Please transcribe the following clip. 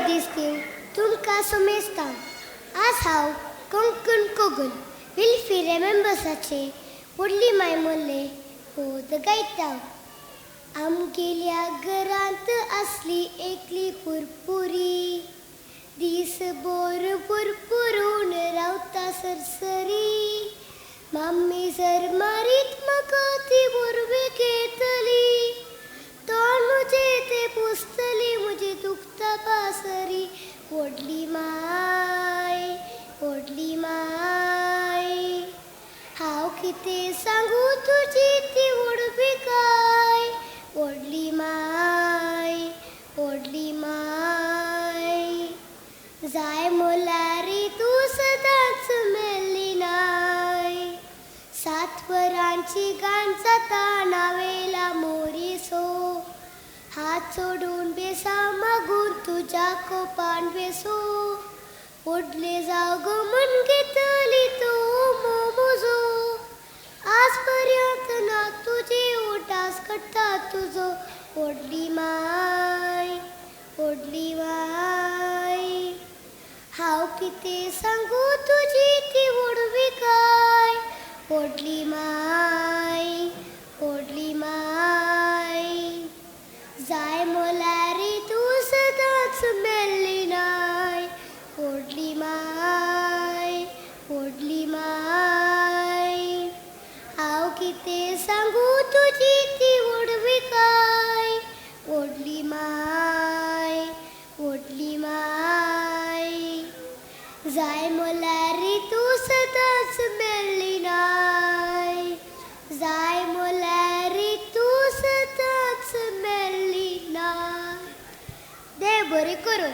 दिसतील तुमकां सोमेस्तां आज हांव कोंकण कोगल विल फी रेमेंबर्साचे व्हडली माय मोल्ले पोद गायता. आमगेल्या घरांत आसली एकली पुरपुरी दीसभर पुरपुरून रावता सरसरी. मम्मी जर मारीत म्हाका ती बोरबे घेतली तोंड म्हजे ते पुसतली म्हजी दुखता पासरी. व्हडली माय हांव कितें सांगू तुजी ती व्हडबी काय. व्हडली माय जाय म्हळ्यार तूं सदांच मेल्ली नाय. 7 वरांची गाण जाता नावेला मोरीसो हात सोडून बेसा मागून तुज्या कोपान बेसो. व्हडले जाव गो म्हूण घेतली तूं मोमोजो आज पर्यंत ना तुजी उटास काडटा तुजो. व्हडली माय हांव कितें सांगू तुजी ती व्हडवी काय. व्हडली माय जाय म्हळ्यार तूं सदांच मेल्ली नाय. व्हडली माय हांव कितें सांगू तुजी ती व्हडवी काय. व्हडली माय जाय म्हळ्यार तूं सदांच मेल्ली नाय. जाय म्हळ्यार तूं सदांच मेल्ली नाय. देव बरें करूं.